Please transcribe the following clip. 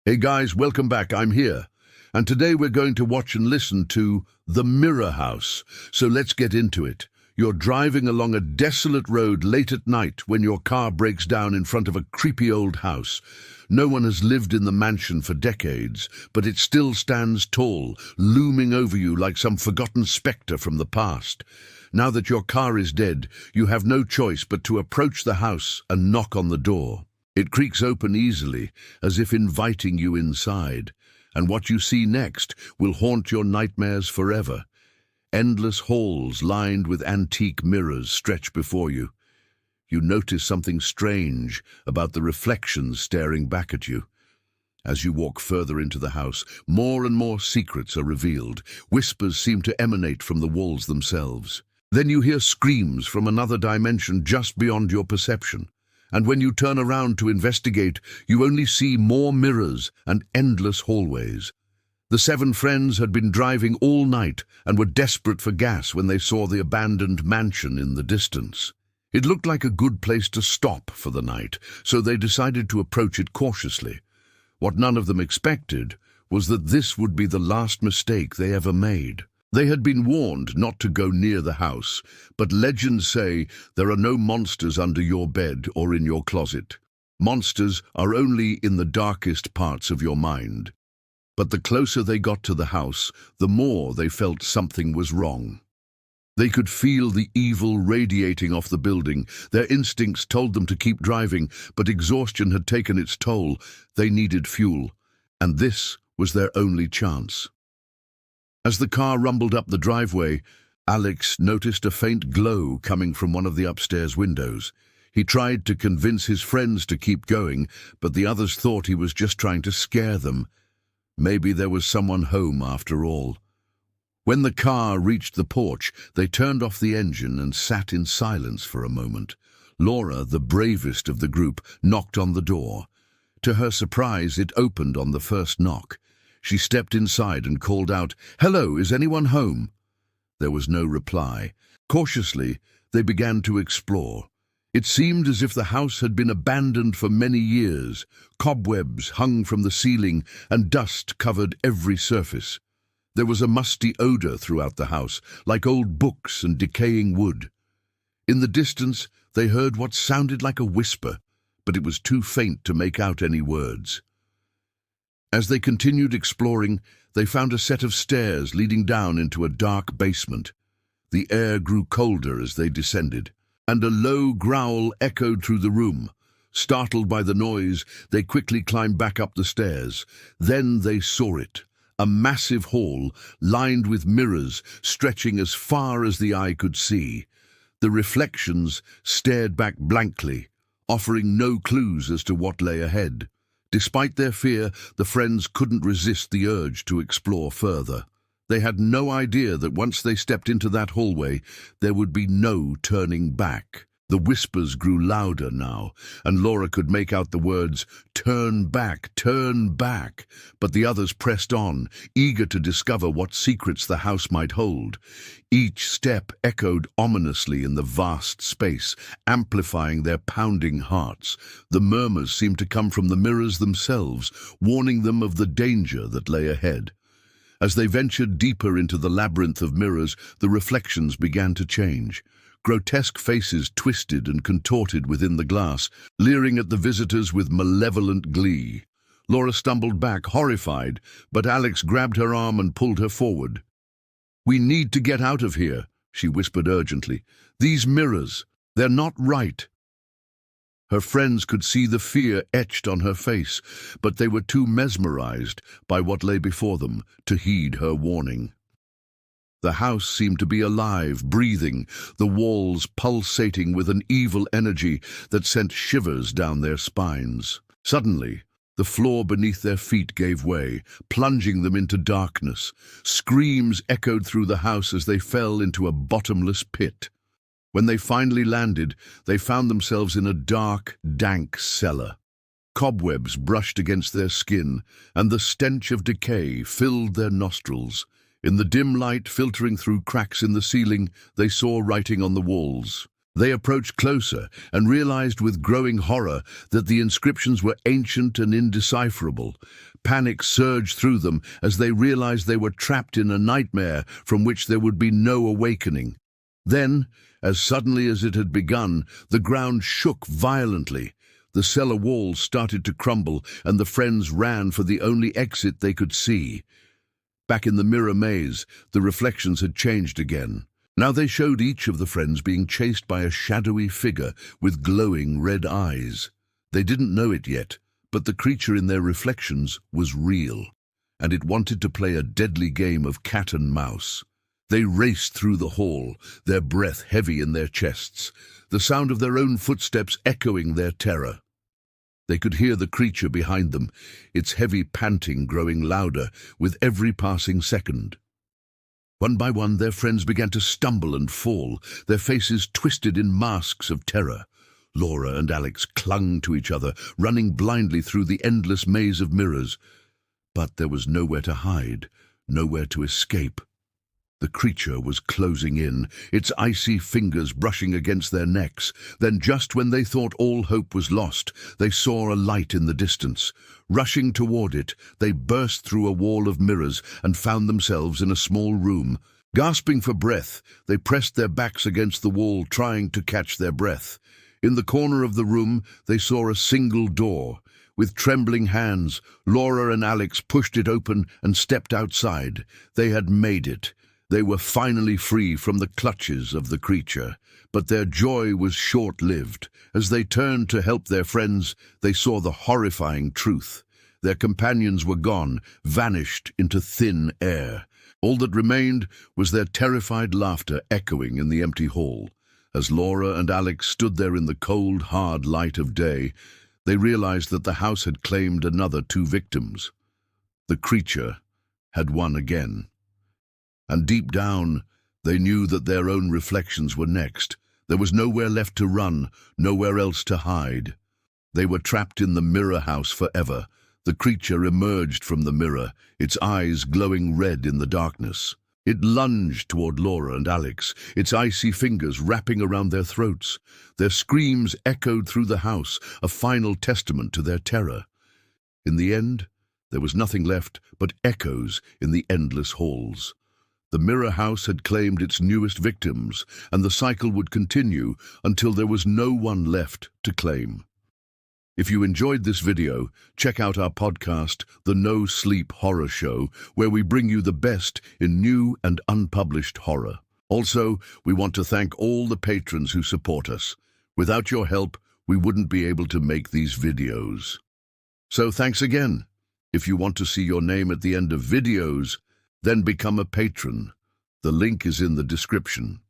Hey guys, welcome back. I'm here. And today we're going to watch and listen to The Mirror House. So let's get into it. You're driving along a desolate road late at night when your car breaks down in front of a creepy old house. No one has lived in the mansion for decades, but it still stands tall, looming over you like some forgotten spectre from the past. Now that your car is dead, you have no choice but to approach the house and knock on the door. It creaks open easily, as if inviting you inside, and what you see next will haunt your nightmares forever. Endless halls lined with antique mirrors stretch before you. You notice something strange about the reflections staring back at you. As you walk further into the house, more and more secrets are revealed. Whispers seem to emanate from the walls themselves. Then you hear screams from another dimension just beyond your perception. And when you turn around to investigate, you only see more mirrors and endless hallways. The 7 friends had been driving all night and were desperate for gas when they saw the abandoned mansion in the distance. It looked like a good place to stop for the night, so they decided to approach it cautiously. What none of them expected was that this would be the last mistake they ever made. They had been warned not to go near the house, but legends say there are no monsters under your bed or in your closet. Monsters are only in the darkest parts of your mind. But the closer they got to the house, the more they felt something was wrong. They could feel the evil radiating off the building. Their instincts told them to keep driving, but exhaustion had taken its toll. They needed fuel, and this was their only chance. As the car rumbled up the driveway, Alex noticed a faint glow coming from one of the upstairs windows. He tried to convince his friends to keep going, but the others thought he was just trying to scare them. Maybe there was someone home after all. When the car reached the porch, they turned off the engine and sat in silence for a moment. Laura, the bravest of the group, knocked on the door. To her surprise, it opened on the first knock. She stepped inside and called out, "Hello, is anyone home?" There was no reply. Cautiously, they began to explore. It seemed as if the house had been abandoned for many years. Cobwebs hung from the ceiling and dust covered every surface. There was a musty odor throughout the house, like old books and decaying wood. In the distance, they heard what sounded like a whisper, but it was too faint to make out any words. As they continued exploring, they found a set of stairs leading down into a dark basement. The air grew colder as they descended, and a low growl echoed through the room. Startled by the noise, they quickly climbed back up the stairs. Then they saw it, a massive hall lined with mirrors stretching as far as the eye could see. The reflections stared back blankly, offering no clues as to what lay ahead. Despite their fear, the friends couldn't resist the urge to explore further. They had no idea that once they stepped into that hallway, there would be no turning back. The whispers grew louder now, and Laura could make out the words, "Turn back, turn back." But the others pressed on, eager to discover what secrets the house might hold. Each step echoed ominously in the vast space, amplifying their pounding hearts. The murmurs seemed to come from the mirrors themselves, warning them of the danger that lay ahead. As they ventured deeper into the labyrinth of mirrors, the reflections began to change. Grotesque faces twisted and contorted within the glass, leering at the visitors with malevolent glee. Laura stumbled back, horrified, but Alex grabbed her arm and pulled her forward. "We need to get out of here," she whispered urgently. "These mirrors, they're not right." Her friends could see the fear etched on her face, but they were too mesmerized by what lay before them to heed her warning. The house seemed to be alive, breathing, the walls pulsating with an evil energy that sent shivers down their spines. Suddenly, the floor beneath their feet gave way, plunging them into darkness. Screams echoed through the house as they fell into a bottomless pit. When they finally landed, they found themselves in a dark, dank cellar. Cobwebs brushed against their skin, and the stench of decay filled their nostrils. In the dim light filtering through cracks in the ceiling, they saw writing on the walls. They approached closer and realized with growing horror that the inscriptions were ancient and indecipherable. Panic surged through them as they realized they were trapped in a nightmare from which there would be no awakening. Then, as suddenly as it had begun, the ground shook violently. The cellar walls started to crumble, and the friends ran for the only exit they could see. Back in the mirror maze, the reflections had changed again. Now they showed each of the friends being chased by a shadowy figure with glowing red eyes. They didn't know it yet, but the creature in their reflections was real, and it wanted to play a deadly game of cat and mouse. They raced through the hall, their breath heavy in their chests, the sound of their own footsteps echoing their terror. They could hear the creature behind them, its heavy panting growing louder with every passing second. One by one, their friends began to stumble and fall, their faces twisted in masks of terror. Laura and Alex clung to each other, running blindly through the endless maze of mirrors. But there was nowhere to hide, nowhere to escape. The creature was closing in, its icy fingers brushing against their necks. Then, just when they thought all hope was lost, they saw a light in the distance. Rushing toward it, they burst through a wall of mirrors and found themselves in a small room. Gasping for breath, they pressed their backs against the wall, trying to catch their breath. In the corner of the room, they saw a single door. With trembling hands, Laura and Alex pushed it open and stepped outside. They had made it. They were finally free from the clutches of the creature, but their joy was short-lived. As they turned to help their friends, they saw the horrifying truth. Their companions were gone, vanished into thin air. All that remained was their terrified laughter echoing in the empty hall. As Laura and Alex stood there in the cold, hard light of day, they realized that the house had claimed another 2 victims. The creature had won again. And deep down, they knew that their own reflections were next. There was nowhere left to run, nowhere else to hide. They were trapped in the mirror house forever. The creature emerged from the mirror, its eyes glowing red in the darkness. It lunged toward Laura and Alex, its icy fingers wrapping around their throats. Their screams echoed through the house, a final testament to their terror. In the end, there was nothing left but echoes in the endless halls. The mirror house had claimed its newest victims, and the cycle would continue until there was no one left to claim. If you enjoyed this video, check out our podcast, The No Sleep Horror Show, where we bring you the best in new and unpublished horror. Also, we want to thank all the patrons who support us. Without your help, we wouldn't be able to make these videos. So thanks again. If you want to see your name at the end of videos, then become a patron. The link is in the description.